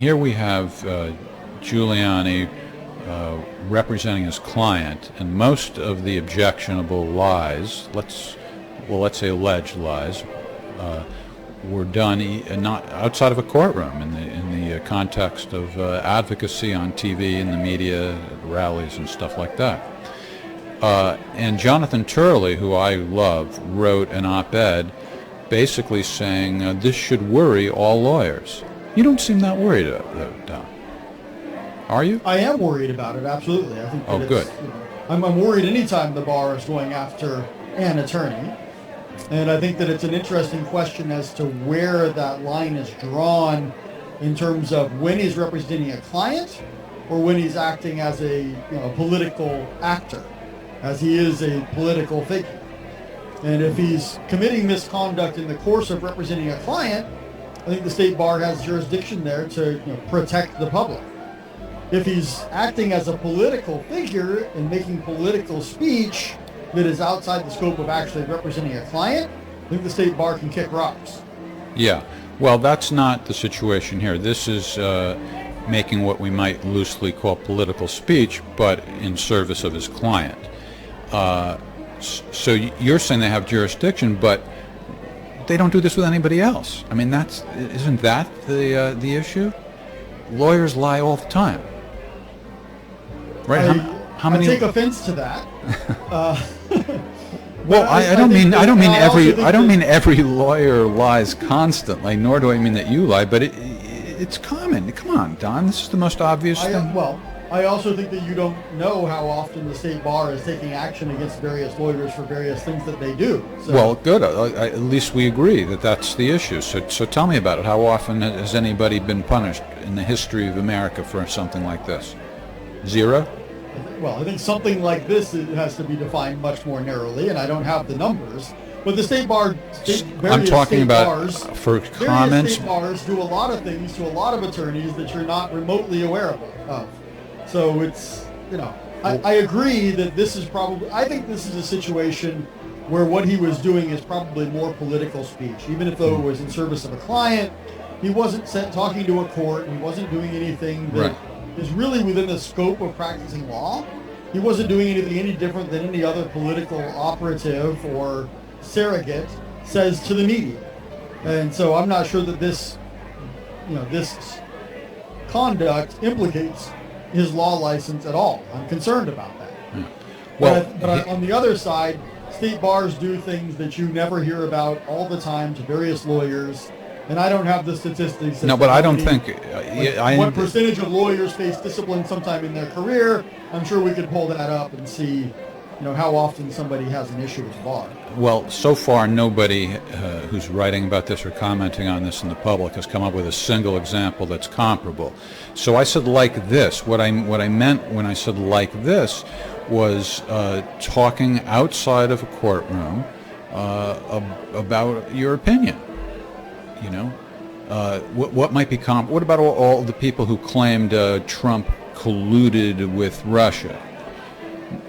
Here we have Giuliani representing his client, and most of the objectionable lies, let's say alleged lies, were done not outside of a courtroom in the context of advocacy on TV, in the media, rallies, and stuff like that. And Jonathan Turley, who I love, wrote an op-ed basically saying this should worry all lawyers. You don't seem that worried, though, Don. Are you? I am worried about it, absolutely. I think that good. I'm worried anytime the bar is going after an attorney. And I think that it's an interesting question as to where that line is drawn in terms of when he's representing a client or when he's acting as a political actor, as he is a political figure. And if he's committing misconduct in the course of representing a client, I think the state bar has jurisdiction there to protect the public. If he's acting as a political figure and making political speech that is outside the scope of actually representing a client, I think the state bar can kick rocks. Yeah, well, that's not the situation here. This is making what we might loosely call political speech, but in service of his client. So you're saying they have jurisdiction, but they don't do this with anybody else. I mean, isn't that the issue? Lawyers lie all the time, right? How many? I take offense to that. Well, I don't mean every lawyer lies constantly, nor do I mean that you lie, but it's common. Come on, Don. This is the most obvious thing. I also think that you don't know how often the state bar is taking action against various lawyers for various things that they do. So. Well, good. At least we agree that that's the issue. So tell me about it. How often has anybody been punished in the history of America for something like this? Zero? Well, I think something like this has to be defined much more narrowly, and I don't have the numbers. But the state bar, I'm talking about bars, for comments. State bars do a lot of things to a lot of attorneys that you're not remotely aware of. So it's, I agree that this is I think this is a situation where what he was doing is probably more political speech. Even if though it was in service of a client, he wasn't talking to a court, he wasn't doing anything that is really within the scope of practicing law. He wasn't doing anything any different than any other political operative or surrogate says to the media. And so I'm not sure that this conduct implicates his law license at all. I'm concerned about that. Yeah. Well, but on the other side, state bars do things that you never hear about all the time to various lawyers, and I don't have the statistics. No, but I don't think... what percentage of lawyers face discipline sometime in their career? I'm sure we could pull that up and see how often somebody has an issue with the bar. Well, so far nobody who's writing about this or commenting on this in the public has come up with a single example that's comparable. So I said like this. What I meant when I said like this was talking outside of a courtroom about your opinion. What might be what about all the people who claimed Trump colluded with Russia?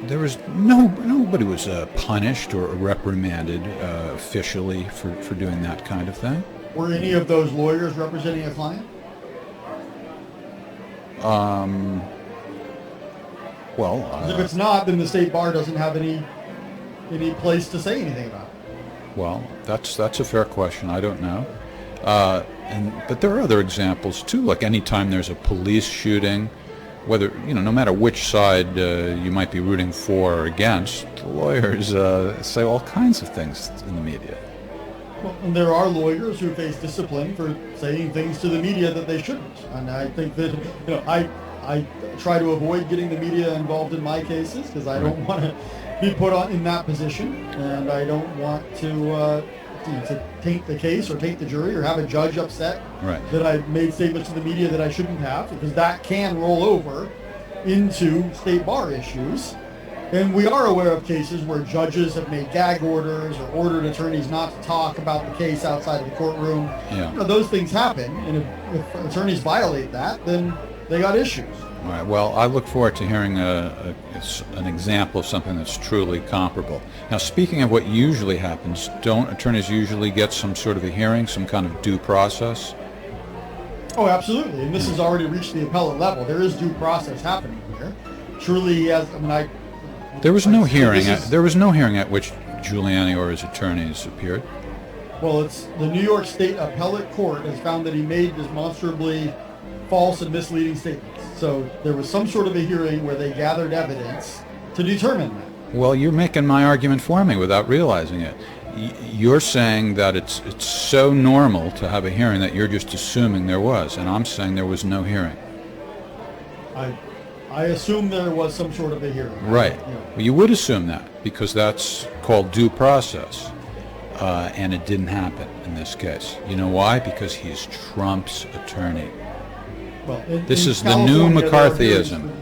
There was nobody was punished or reprimanded officially for doing that kind of thing. Were any of those lawyers representing a client? If it's not, then the state bar doesn't have any place to say anything about it. Well, that's a fair question. I don't know. But there are other examples too. Like anytime there's a police shooting, whether no matter which side you might be rooting for or against, the lawyers say all kinds of things in the media. Well, and there are lawyers who face discipline for saying things to the media that they shouldn't, and I think that I try to avoid getting the media involved in my cases because I don't want to be put in that position, and I don't want to taint the case or taint the jury or have a judge upset that I made statements to the media that I shouldn't have, because that can roll over into state bar issues. And we are aware of cases where judges have made gag orders or ordered attorneys not to talk about the case outside of the courtroom. Yeah. Those things happen, and if attorneys violate that, then they got issues. All right. Well, I look forward to hearing an example of something that's truly comparable. Now, speaking of what usually happens, don't attorneys usually get some sort of a hearing, some kind of due process? Oh, absolutely. And this has already reached the appellate level. There is due process happening here. Truly, he has. I mean, There was no I- hearing. this is- There was no hearing at which Giuliani or his attorneys appeared. Well, it's the New York State Appellate Court has found that he made demonstrably false and misleading statements. So there was some sort of a hearing where they gathered evidence to determine that. Well, you're making my argument for me without realizing it. You're saying that it's so normal to have a hearing that you're just assuming there was, and I'm saying there was no hearing. I assume there was some sort of a hearing. Right. You know. Well, you would assume that because that's called due process, and it didn't happen in this case. You know why? Because he's Trump's attorney. Well, This is the new California, there are McCarthyism. hearings